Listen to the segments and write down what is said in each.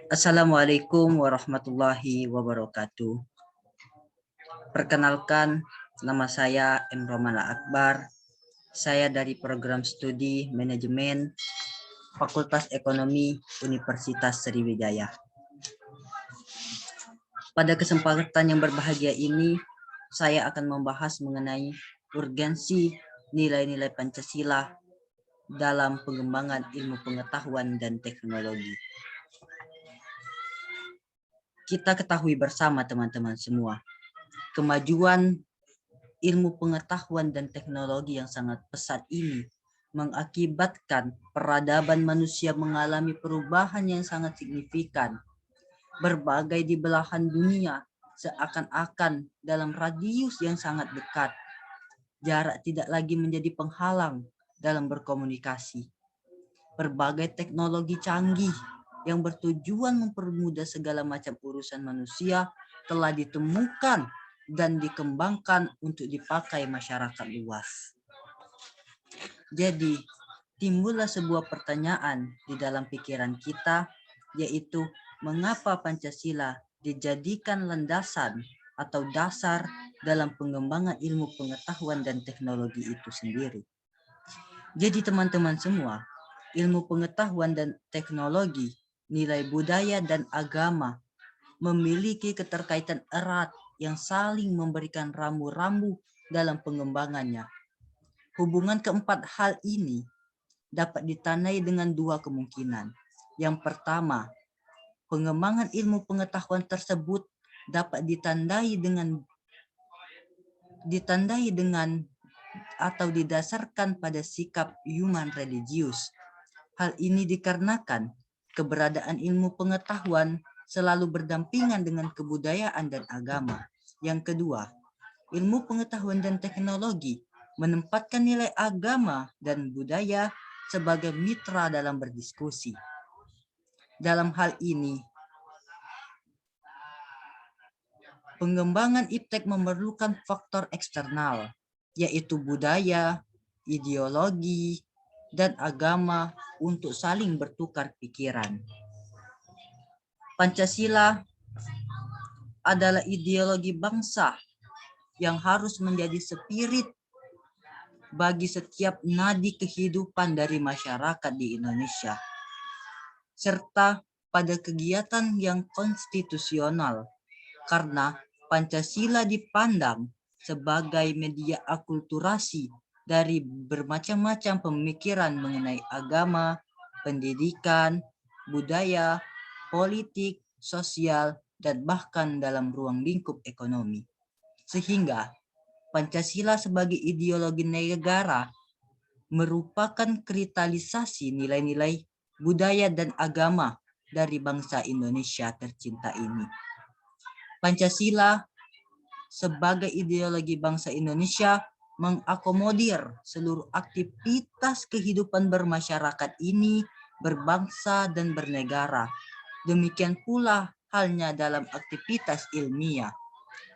Assalamualaikum warahmatullahi wabarakatuh. Perkenalkan, nama saya M. Romana Akbar. Saya dari program studi manajemen Fakultas Ekonomi Universitas Sriwijaya. Pada kesempatan yang berbahagia ini, saya akan membahas mengenai urgensi nilai-nilai Pancasila dalam pengembangan ilmu pengetahuan dan teknologi. Kita ketahui bersama teman-teman semua, kemajuan ilmu pengetahuan dan teknologi yang sangat pesat ini mengakibatkan peradaban manusia mengalami perubahan yang sangat signifikan. Berbagai di belahan dunia seakan-akan dalam radius yang sangat dekat. Jarak tidak lagi menjadi penghalang dalam berkomunikasi. Berbagai teknologi canggih yang bertujuan mempermudah segala macam urusan manusia telah ditemukan dan dikembangkan untuk dipakai masyarakat luas. Jadi, timbullah sebuah pertanyaan di dalam pikiran kita, yaitu mengapa Pancasila dijadikan landasan atau dasar dalam pengembangan ilmu pengetahuan dan teknologi itu sendiri. Jadi teman-teman semua, ilmu pengetahuan dan teknologi, nilai budaya dan agama memiliki keterkaitan erat yang saling memberikan rambu-rambu dalam pengembangannya. Hubungan keempat hal ini dapat ditandai dengan dua kemungkinan. Yang pertama, pengembangan ilmu pengetahuan tersebut dapat ditandai dengan atau didasarkan pada sikap human religius. Hal ini dikarenakan keberadaan ilmu pengetahuan selalu berdampingan dengan kebudayaan dan agama. Yang kedua, ilmu pengetahuan dan teknologi menempatkan nilai agama dan budaya sebagai mitra dalam berdiskusi. Dalam hal ini, pengembangan iptek memerlukan faktor eksternal, yaitu budaya, ideologi, dan agama untuk saling bertukar pikiran. Pancasila adalah ideologi bangsa yang harus menjadi spirit bagi setiap nadi kehidupan dari masyarakat di Indonesia, serta pada kegiatan yang konstitusional, karena Pancasila dipandang sebagai media akulturasi dari bermacam-macam pemikiran mengenai agama, pendidikan, budaya, politik, sosial, dan bahkan dalam ruang lingkup ekonomi. Sehingga Pancasila sebagai ideologi negara merupakan kristalisasi nilai-nilai budaya dan agama dari bangsa Indonesia tercinta ini. Pancasila sebagai ideologi bangsa Indonesia mengakomodir seluruh aktivitas kehidupan bermasyarakat ini, berbangsa dan bernegara. Demikian pula halnya dalam aktivitas ilmiah.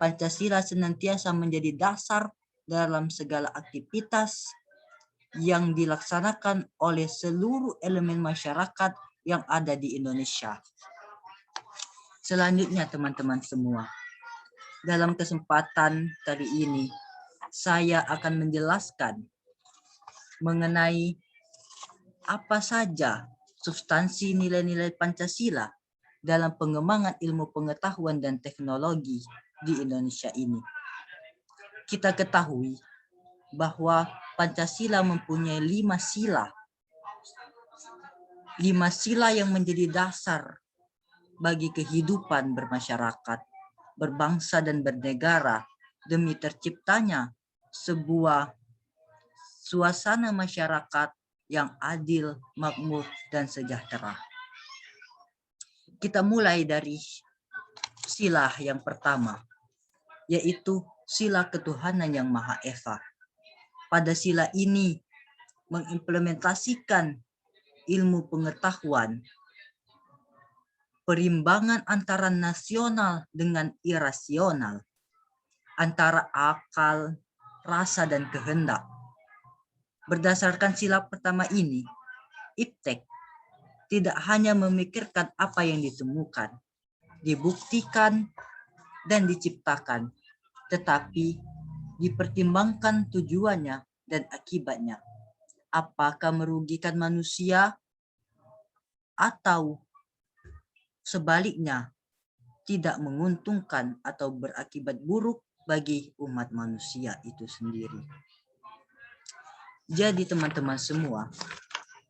Pancasila senantiasa menjadi dasar dalam segala aktivitas yang dilaksanakan oleh seluruh elemen masyarakat yang ada di Indonesia. Selanjutnya teman-teman semua, dalam kesempatan kali ini saya akan menjelaskan mengenai apa saja substansi nilai-nilai Pancasila dalam pengembangan ilmu pengetahuan dan teknologi di Indonesia ini. Kita ketahui bahwa Pancasila mempunyai 5 sila. 5 sila yang menjadi dasar bagi kehidupan bermasyarakat, berbangsa dan bernegara demi terciptanya sebuah suasana masyarakat yang adil, makmur, dan sejahtera. Kita mulai dari sila yang pertama, yaitu sila ketuhanan yang Maha Esa. Pada sila ini mengimplementasikan ilmu pengetahuan, perimbangan antara nasional dengan irasional, antara akal, rasa, dan kehendak. Berdasarkan sila pertama ini, iptek tidak hanya memikirkan apa yang ditemukan, dibuktikan, dan diciptakan, tetapi dipertimbangkan tujuannya dan akibatnya. Apakah merugikan manusia atau sebaliknya tidak menguntungkan atau berakibat buruk bagi umat manusia itu sendiri. Jadi teman-teman semua,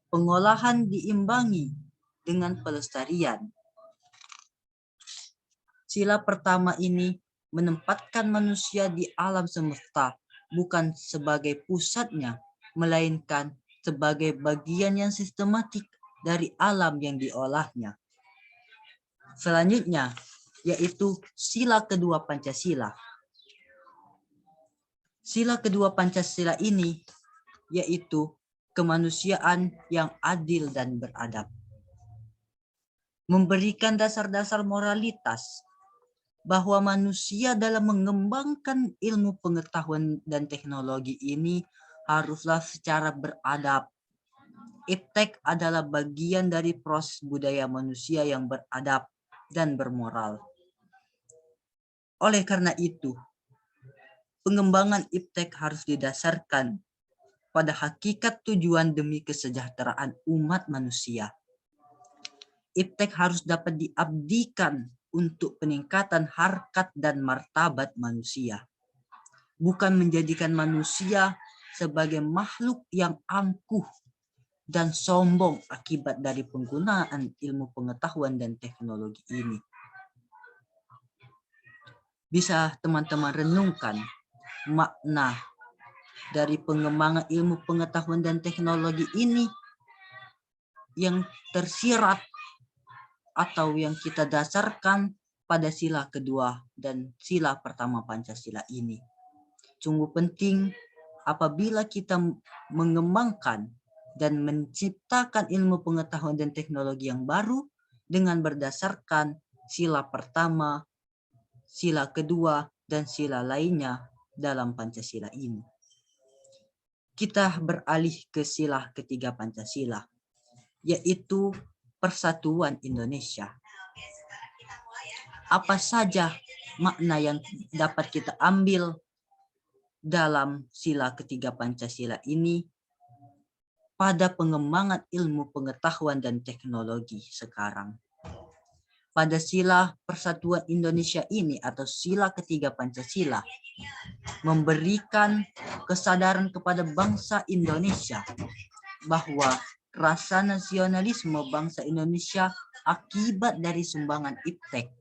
pengolahan diimbangi dengan pelestarian. Sila pertama ini menempatkan manusia di alam semesta bukan sebagai pusatnya, melainkan sebagai bagian yang sistematik dari alam yang diolahnya. Selanjutnya, yaitu sila kedua Pancasila. Sila kedua Pancasila ini yaitu kemanusiaan yang adil dan beradab. Memberikan dasar-dasar moralitas bahwa manusia dalam mengembangkan ilmu pengetahuan dan teknologi ini haruslah secara beradab. Iptek adalah bagian dari proses budaya manusia yang beradab dan bermoral. Oleh karena itu, pengembangan iptek harus didasarkan pada hakikat tujuan demi kesejahteraan umat manusia. Iptek harus dapat diabdikan untuk peningkatan harkat dan martabat manusia, bukan menjadikan manusia sebagai makhluk yang angkuh dan sombong akibat dari penggunaan ilmu pengetahuan dan teknologi ini. Bisa teman-teman renungkan makna dari pengembangan ilmu pengetahuan dan teknologi ini yang tersirat atau yang kita dasarkan pada sila kedua dan sila pertama Pancasila ini. Sungguh penting apabila kita mengembangkan dan menciptakan ilmu pengetahuan dan teknologi yang baru dengan berdasarkan sila pertama, sila kedua, dan sila lainnya dalam Pancasila ini. Kita beralih ke sila ketiga Pancasila, yaitu Persatuan Indonesia. Apa saja makna yang dapat kita ambil dalam sila ketiga Pancasila ini pada pengembangan ilmu pengetahuan dan teknologi sekarang? Pada sila Persatuan Indonesia ini atau sila ketiga Pancasila memberikan kesadaran kepada bangsa Indonesia bahwa rasa nasionalisme bangsa Indonesia akibat dari sumbangan iptek.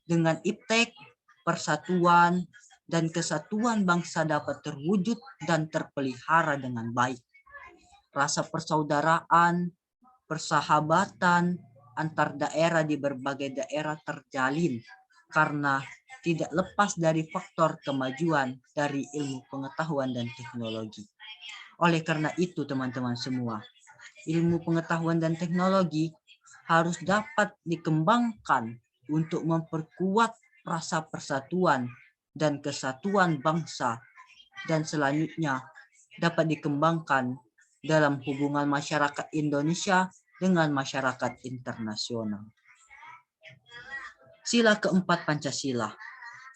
Dengan iptek, persatuan dan kesatuan bangsa dapat terwujud dan terpelihara dengan baik. Rasa persaudaraan, persahabatan antar daerah di berbagai daerah terjalin karena tidak lepas dari faktor kemajuan dari ilmu pengetahuan dan teknologi. Oleh karena itu teman-teman semua, ilmu pengetahuan dan teknologi harus dapat dikembangkan untuk memperkuat rasa persatuan dan kesatuan bangsa, dan selanjutnya dapat dikembangkan dalam hubungan masyarakat Indonesia dengan masyarakat internasional. Sila keempat Pancasila,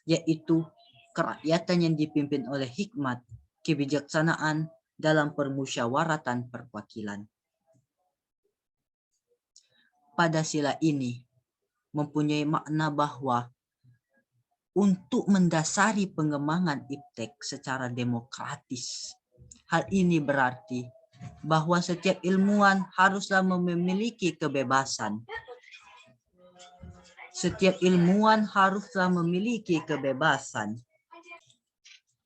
yaitu kerakyatan yang dipimpin oleh hikmat, kebijaksanaan dalam permusyawaratan perwakilan. Pada sila ini mempunyai makna bahwa untuk mendasari pengembangan iptek secara demokratis. Hal ini berarti bahwa setiap ilmuwan haruslah memiliki kebebasan. Setiap ilmuwan haruslah memiliki kebebasan.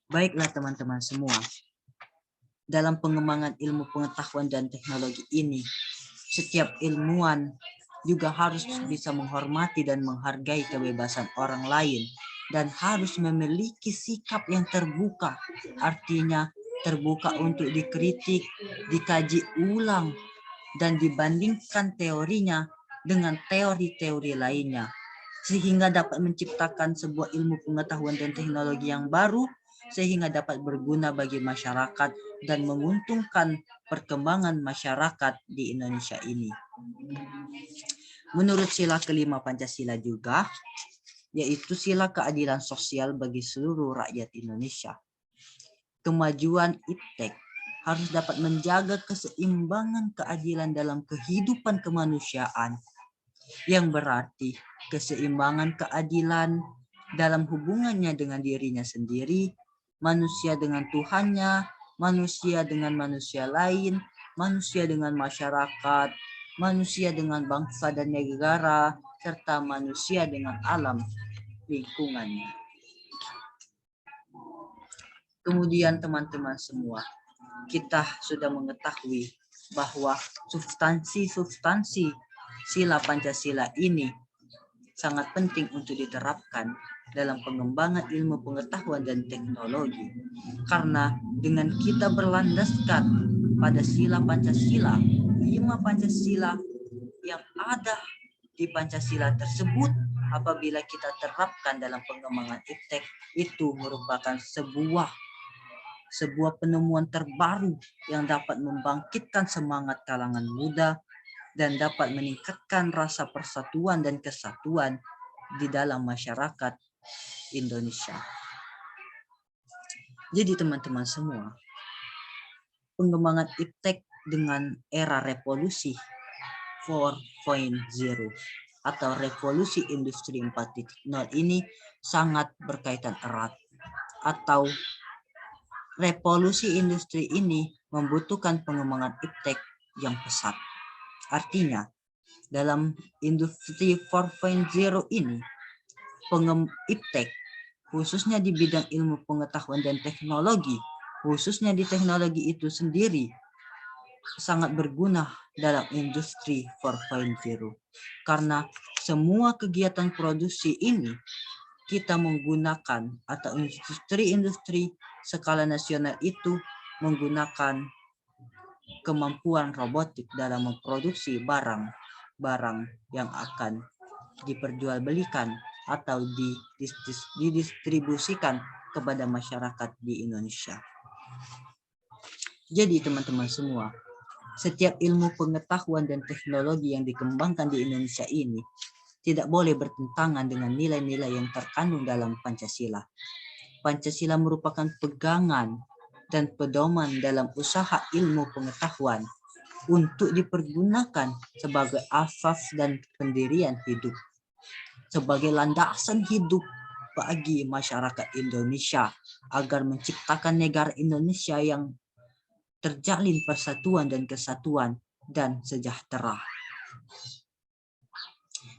Baiklah teman-teman semua, dalam pengembangan ilmu pengetahuan dan teknologi ini, setiap ilmuwan juga harus bisa menghormati dan menghargai kebebasan orang lain dan harus memiliki sikap yang terbuka, artinya terbuka untuk dikritik, dikaji ulang, dan dibandingkan teorinya dengan teori-teori lainnya, sehingga dapat menciptakan sebuah ilmu pengetahuan dan teknologi yang baru sehingga dapat berguna bagi masyarakat dan menguntungkan perkembangan masyarakat di Indonesia ini. Menurut sila kelima Pancasila juga, yaitu sila keadilan sosial bagi seluruh rakyat Indonesia. Kemajuan iptek harus dapat menjaga keseimbangan keadilan dalam kehidupan kemanusiaan, yang berarti keseimbangan keadilan dalam hubungannya dengan dirinya sendiri, manusia dengan Tuhannya, manusia dengan manusia lain, manusia dengan masyarakat, manusia dengan bangsa dan negara, serta manusia dengan alam lingkungannya. Kemudian teman-teman semua, kita sudah mengetahui bahwa substansi-substansi sila Pancasila ini sangat penting untuk diterapkan dalam pengembangan ilmu pengetahuan dan teknologi. Karena dengan kita berlandaskan pada sila Pancasila, 5 Pancasila yang ada di Pancasila tersebut, apabila kita terapkan dalam pengembangan iptek, itu merupakan sebuah penemuan terbaru yang dapat membangkitkan semangat kalangan muda dan dapat meningkatkan rasa persatuan dan kesatuan di dalam masyarakat Indonesia. Jadi teman-teman semua, pengembangan iptek dengan era revolusi 4.0 atau revolusi industri 4.0 ini sangat berkaitan erat, atau revolusi industri ini membutuhkan pengembangan iptek yang pesat. Artinya, dalam industri 4.0 ini, iptek khususnya di bidang ilmu pengetahuan dan teknologi, khususnya di teknologi itu sendiri, sangat berguna dalam industri 4.0. Karena semua kegiatan produksi ini kita menggunakan, atau industri-industri skala nasional itu menggunakan kemampuan robotik dalam memproduksi barang-barang yang akan diperjualbelikan atau didistribusikan kepada masyarakat di Indonesia. Jadi teman-teman semua, setiap ilmu pengetahuan dan teknologi yang dikembangkan di Indonesia ini tidak boleh bertentangan dengan nilai-nilai yang terkandung dalam Pancasila. Pancasila merupakan pegangan dan pedoman dalam usaha ilmu pengetahuan untuk dipergunakan sebagai asas dan pendirian hidup, sebagai landasan hidup bagi masyarakat Indonesia agar menciptakan negara Indonesia yang terjalin persatuan dan kesatuan dan sejahtera.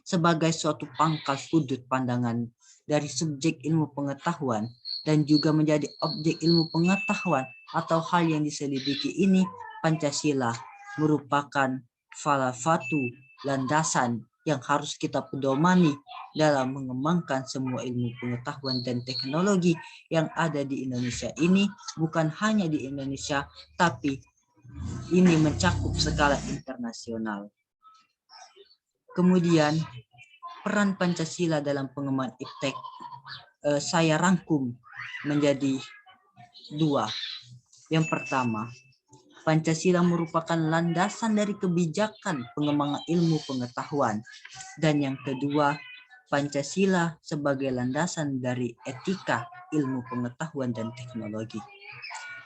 Sebagai suatu pangkal sudut pandangan dari subjek ilmu pengetahuan dan juga menjadi objek ilmu pengetahuan atau hal yang diselidiki ini, Pancasila merupakan salah satu landasan yang harus kita pedomani dalam mengembangkan semua ilmu pengetahuan dan teknologi yang ada di Indonesia ini, bukan hanya di Indonesia, tapi ini mencakup skala internasional. Kemudian peran Pancasila dalam pengembangan iptek saya rangkum menjadi 2. Yang pertama, Pancasila merupakan landasan dari kebijakan pengembangan ilmu pengetahuan. Dan yang kedua, Pancasila sebagai landasan dari etika ilmu pengetahuan dan teknologi.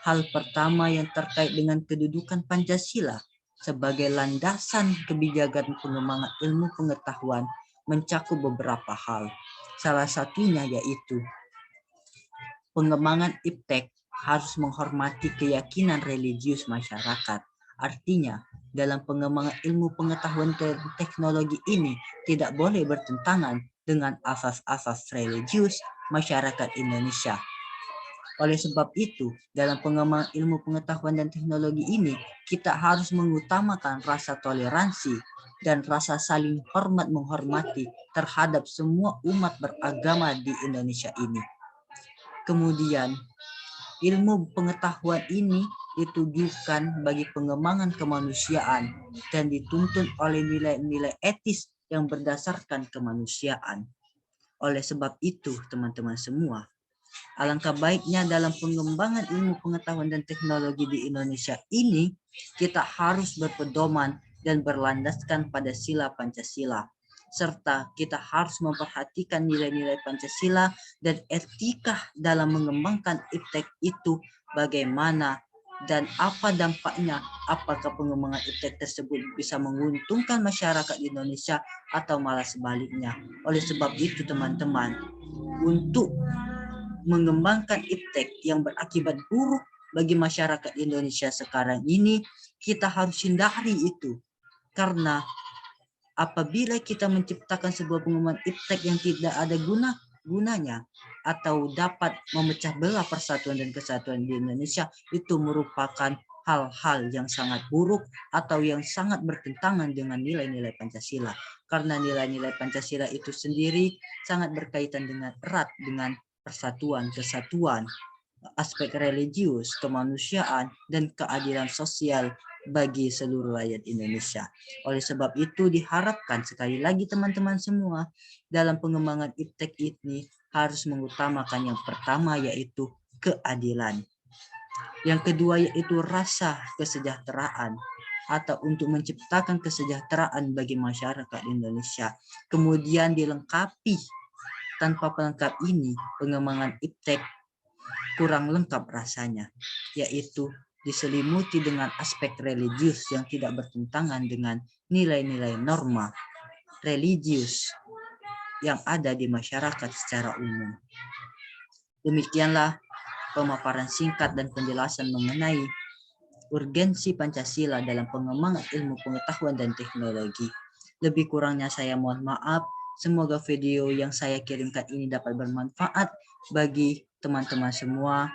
Hal pertama yang terkait dengan kedudukan Pancasila sebagai landasan kebijakan pengembangan ilmu pengetahuan mencakup beberapa hal. Salah satunya yaitu pengembangan iptek harus menghormati keyakinan religius masyarakat. Artinya, dalam pengembangan ilmu pengetahuan dan teknologi ini tidak boleh bertentangan dengan asas-asas religius masyarakat Indonesia. Oleh sebab itu, dalam pengembangan ilmu pengetahuan dan teknologi ini, kita harus mengutamakan rasa toleransi dan rasa saling hormat menghormati terhadap semua umat beragama di Indonesia ini. Kemudian, ilmu pengetahuan ini ditujukan bagi pengembangan kemanusiaan dan dituntun oleh nilai-nilai etis yang berdasarkan kemanusiaan. Oleh sebab itu, teman-teman semua, Alangkah baiknya dalam pengembangan ilmu pengetahuan dan teknologi di Indonesia ini, kita harus berpedoman dan berlandaskan pada sila Pancasila. Serta kita harus memperhatikan nilai-nilai Pancasila dan etika dalam mengembangkan iptek itu bagaimana dan apa dampaknya, apakah pengembangan iptek tersebut bisa menguntungkan masyarakat Indonesia atau malah sebaliknya. Oleh sebab itu teman-teman, untuk mengembangkan iptek yang berakibat buruk bagi masyarakat Indonesia sekarang ini, kita harus hindari itu. Karena apabila kita menciptakan sebuah pengembangan iptek yang tidak ada gunanya atau dapat memecah belah persatuan dan kesatuan di Indonesia, itu merupakan hal-hal yang sangat buruk atau yang sangat bertentangan dengan nilai-nilai Pancasila. Karena nilai-nilai Pancasila itu sendiri sangat berkaitan dengan erat dengan persatuan, kesatuan, aspek religius, kemanusiaan, dan keadilan sosial bagi seluruh rakyat Indonesia. Oleh sebab itu diharapkan sekali lagi teman-teman semua dalam pengembangan iptek ini harus mengutamakan yang pertama yaitu keadilan. Yang kedua yaitu rasa kesejahteraan atau untuk menciptakan kesejahteraan bagi masyarakat Indonesia. Kemudian dilengkapi, tanpa pelengkap ini pengembangan iptek kurang lengkap rasanya, yaitu diselimuti dengan aspek religius yang tidak bertentangan dengan nilai-nilai norma religius yang ada di masyarakat secara umum. Demikianlah pemaparan singkat dan penjelasan mengenai urgensi Pancasila dalam pengembangan ilmu pengetahuan dan teknologi. Lebih kurangnya saya mohon maaf. Semoga video yang saya kirimkan ini dapat bermanfaat bagi teman-teman semua.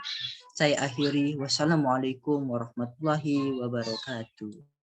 Saya akhiri. Wassalamualaikum warahmatullahi wabarakatuh.